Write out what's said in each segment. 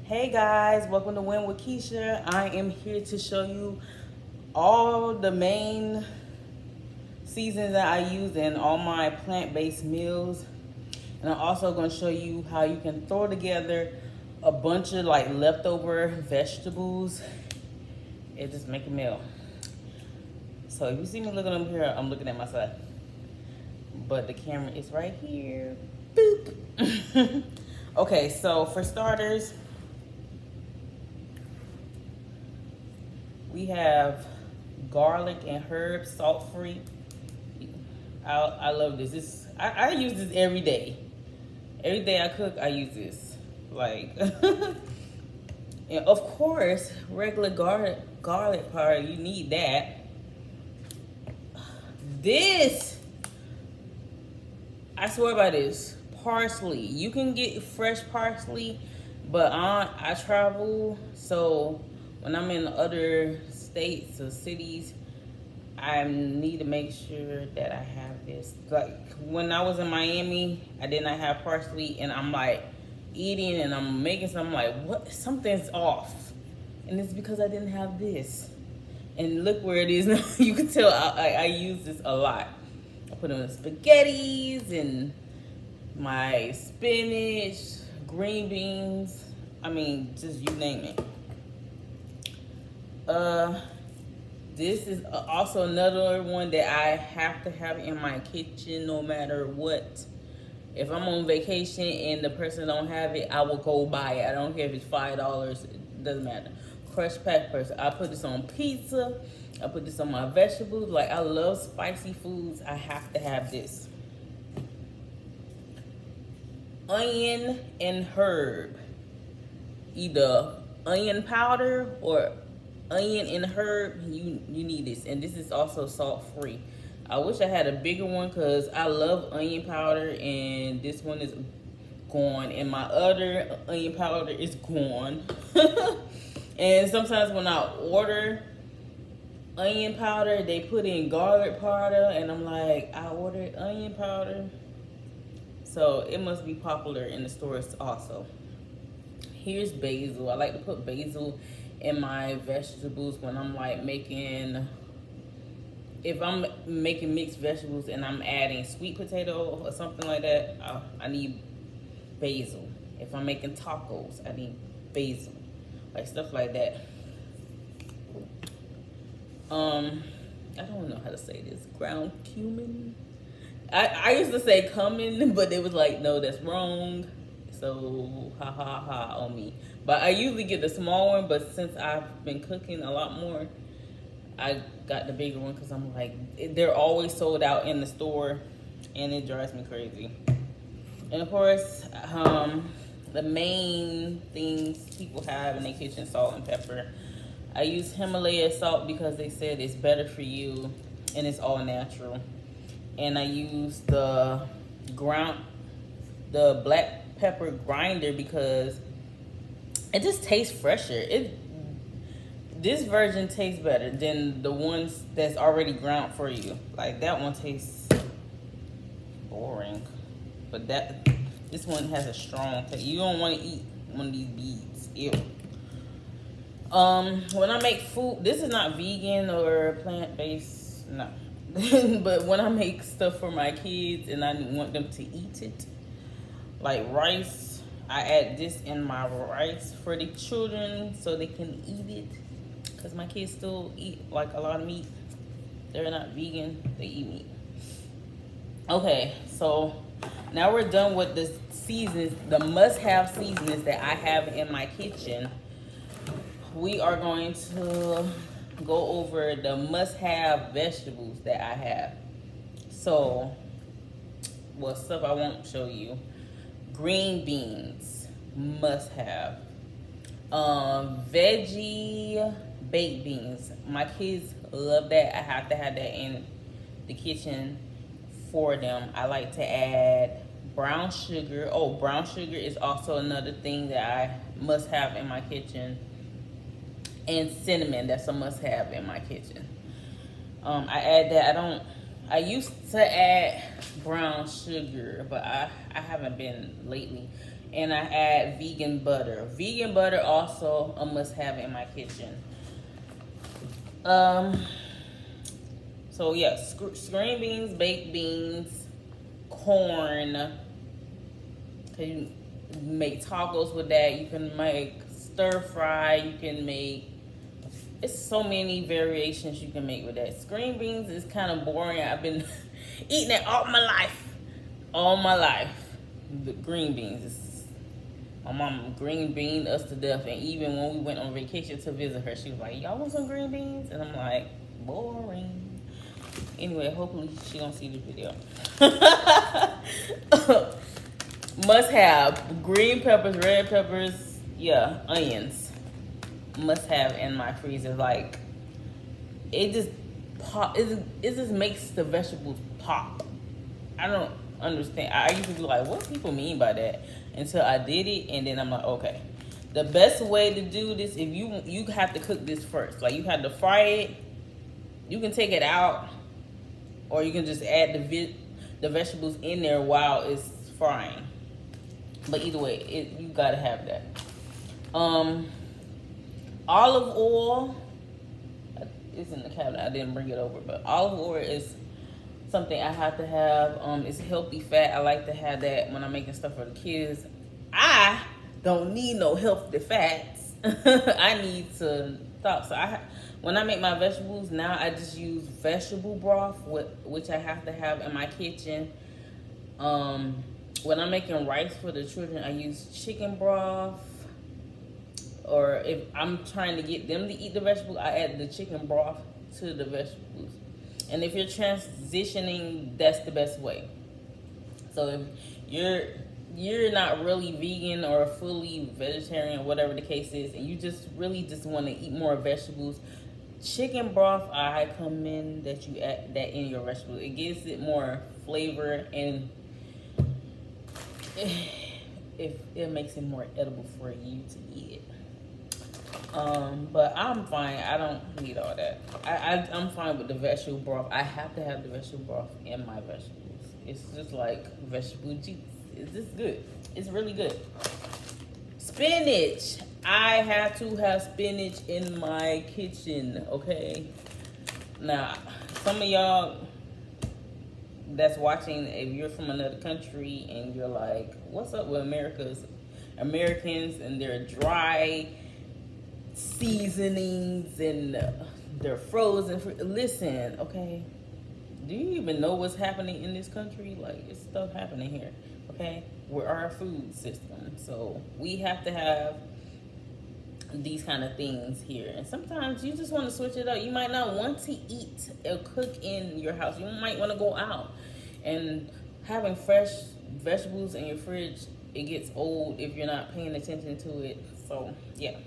Hey guys, welcome to Win with Keshia. I am here to show you all the main seasons that I use in all my plant-based meals. And I'm also going to show you how you can throw together a bunch of like leftover vegetables and just make a meal. So if you see me looking over here, I'm looking at my side. But the camera is right here. Boop. Okay, so for starters, we have garlic and herbs, salt-free. I love this. I use this every day. Every day I cook, I use this. Like, and of course, regular garlic powder, you need that. This, I swear by this, parsley. You can get fresh parsley, but I travel, so when I'm in other states or cities, I need to make sure that I have this. Like when I was in Miami, I did not have parsley, and I'm like eating and I'm making something like, what? Something's off, and it's because I didn't have this. And look where it is now. You can tell I use this a lot. I put it in spaghettis and my spinach, green beans. I mean, just you name it. This is also another one that I have to have in my kitchen no matter what. If I'm on vacation and the person don't have it, I will go buy it. I don't care if it's $5, it doesn't matter. Crushed peppers. I put this on pizza. I put this on my vegetables. Like, I love spicy foods. I have to have this. Onion and herb. Either onion powder or onion and herb. You need this. And this is also salt-free. I wish I had a bigger one because I love onion powder, and this one is gone, and my other onion powder is gone. And sometimes when I order onion powder, they put in garlic powder, and I'm like, I ordered onion powder. So it must be popular in the stores also. Here's basil. I like to put basil in my vegetables when I'm like making, if I'm making mixed vegetables and I'm adding sweet potato or something like that, I need basil. If I'm making tacos, I need basil. Like stuff like that. I don't know how to say this. Ground cumin. I used to say cumin, but they was like, no, that's wrong. So ha ha ha on me. But I usually get the small one, but since I've been cooking a lot more, I got the bigger one because I'm like, they're always sold out in the store, and it drives me crazy. And of course, the main things people have in their kitchen, salt and pepper. I use Himalaya salt because they said it's better for you and it's all natural. And I use the black pepper grinder because it just tastes fresher. This version tastes better than the ones that's already ground for you. Like that one tastes boring, but this one has a strong taste. You don't want to eat one of these beads. Ew. When I make food, this is not vegan or plant-based, no. But when I make stuff for my kids and I want them to eat it, like rice, I add this in my rice for the children so they can eat it. Because my kids still eat like a lot of meat. They're not vegan, they eat meat. Okay, so now we're done with the seasons, the must-have seasonings that I have in my kitchen. We are going to go over the must-have vegetables that I have. So, well, stuff I won't show you. Green beans, must-have. Veggie baked beans. My kids love that. I have to have that in the kitchen for them. I like to add brown sugar. Oh, brown sugar is also another thing that I must have in my kitchen. And cinnamon, that's a must have in my kitchen. I add that. I used to add brown sugar, but I haven't been lately. And I add vegan butter. Vegan butter also a must-have in my kitchen. So yeah, green beans, baked beans, corn. You can make tacos with that. You can make stir fry. You can make, it's so many variations you can make with that. Green beans is kind of boring. I've been eating it all my life. All my life. The green beans. My mom green beaned us to death. And even when we went on vacation to visit her, she was like, y'all want some green beans? And I'm like, boring. Anyway, hopefully she don't see the video. Must have green peppers, red peppers, yeah, onions. Must have in my freezer. Like, it just pop. It just makes the vegetables pop. I don't understand. I used to be like, what people mean by that? Until I did it, and then I'm like, okay. The best way to do this, if you have to cook this first. Like, you have to fry it. You can take it out, or you can just add the vegetables in there while it's frying. But either way, you gotta have that. Olive oil. It's in the cabinet. I didn't bring it over, but olive oil is something I have to have. It's healthy fat. I like to have that when I'm making stuff for the kids. I don't need no healthy fats. I need to stop. So when I make my vegetables now, I just use vegetable broth, which I have to have in my kitchen. When I'm making rice for the children, I use chicken broth. Or if I'm trying to get them to eat the vegetables, I add the chicken broth to the vegetables. And if you're transitioning, that's the best way. So if you're not really vegan or fully vegetarian, whatever the case is, and you just really just want to eat more vegetables, chicken broth, I recommend that you add that in your vegetables. It gives it more flavor, and it makes it more edible for you to eat it. But I'm fine. I don't need all that. I'm fine with the vegetable broth. I have to have the vegetable broth in my vegetables. It's just like vegetable juice. It's just good. It's really good. Spinach. I have to have spinach in my kitchen, okay? Now, some of y'all that's watching, if you're from another country and you're like, what's up with Americans and their dry seasonings and they're frozen fruit. Listen, okay, do you even know what's happening in this country? Like, it's stuff happening here, okay? We're our food system, so we have to have these kind of things here. And sometimes you just want to switch it up. You might not want to eat or cook in your house. You might want to go out. And having fresh vegetables in your fridge, it gets old if you're not paying attention to it. So yeah.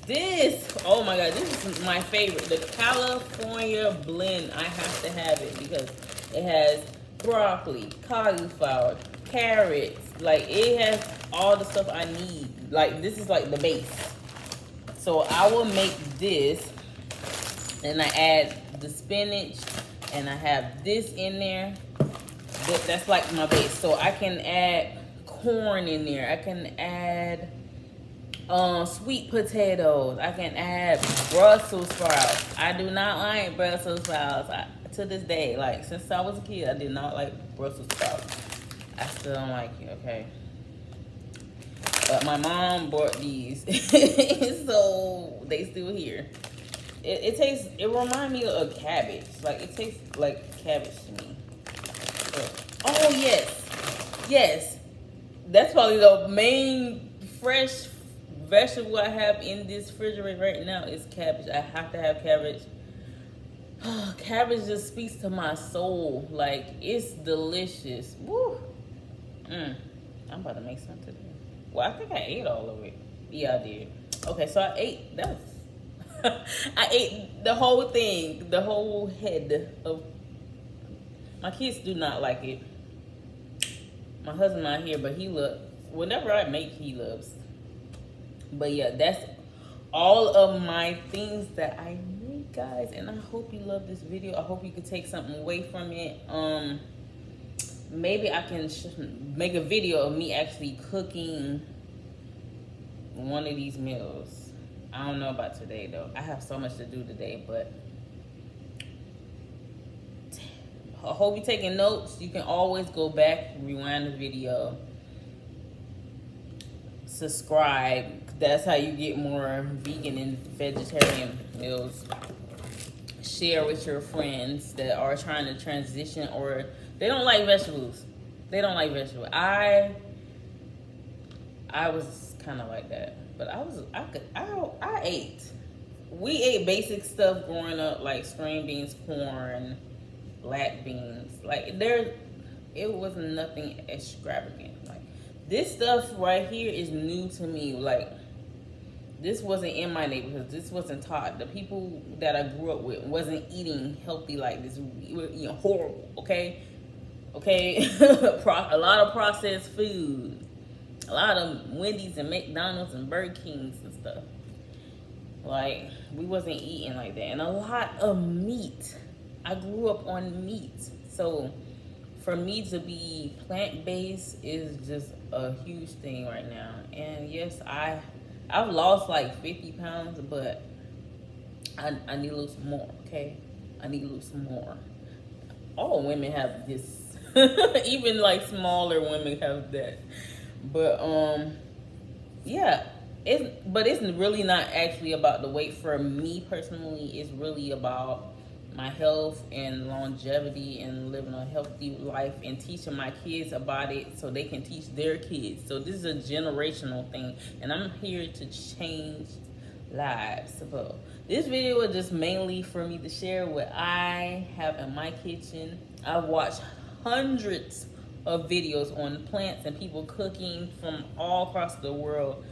This, oh my God, this is my favorite. The California blend. I have to have it because it has broccoli, cauliflower, carrots. Like, it has all the stuff I need. Like, this is like the base. So I will make this, and I add the spinach, and I have this in there. That's like my base. So I can add corn in there. I can add sweet potatoes. I can add Brussels sprouts. I do not like Brussels sprouts. To this day, like, since I was a kid, I did not like Brussels sprouts. I still don't like it, okay? But my mom bought these, so they still here. It reminds me of cabbage. Like, it tastes like cabbage to me. Oh, yes. That's probably the main fresh vegetable I have in this refrigerator right now is cabbage. I have to have cabbage. Cabbage just speaks to my soul. Like, it's delicious. Woo. I'm about to make some today. Well, I think I ate all of it. Yeah, I did. Okay, so I ate. I ate the whole thing, the whole head of. My kids do not like it. My husband not here, but whenever I make, he loves. But yeah, that's all of my things that I make, guys. And I hope you love this video. I hope you could take something away from it. maybe I can make a video of me actually cooking one of these meals. I don't know about today though. I have so much to do today, but I hope you're taking notes. You can always go back, rewind the video, subscribe. That's how you get more vegan and vegetarian meals. Share with your friends that are trying to transition or they don't like vegetables. They don't like vegetables. I was kind of like that, but I ate. We ate basic stuff growing up, like string beans, corn, black beans. Like it was nothing extravagant. Like this stuff right here is new to me. Like this wasn't in my neighborhood. This wasn't taught. The people that I grew up with wasn't eating healthy like this. We were eating horrible. Okay. A lot of processed food. A lot of Wendy's and McDonald's and Burger Kings and stuff. Like we wasn't eating like that, and a lot of meat. I grew up on meat, so for me to be plant-based is just a huge thing right now. And yes, I've lost like 50 pounds, but I need to lose some more. Okay, I need to lose some more. All women have this. Even like smaller women have that. But yeah, it's really not actually about the weight for me personally. It's really about my health and longevity and living a healthy life and teaching my kids about it so they can teach their kids. So this is a generational thing, and I'm here to change lives. So this video was just mainly for me to share what I have in my kitchen. I've watched hundreds of videos on plants and people cooking from all across the world,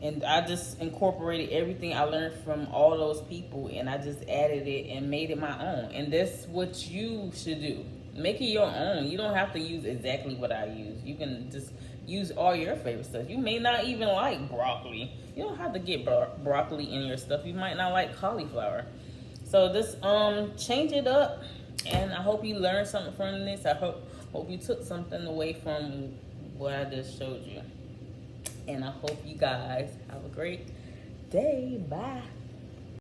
and I just incorporated everything I learned from all those people, and I just added it and made it my own. And that's what you should do. Make it your own. You don't have to use exactly what I use. You can just use all your favorite stuff. You may not even like broccoli. You don't have to get broccoli in your stuff. You might not like cauliflower. So just change it up, and I hope you learned something from this. I hope you took something away from what I just showed you. And I hope you guys have a great day. Bye.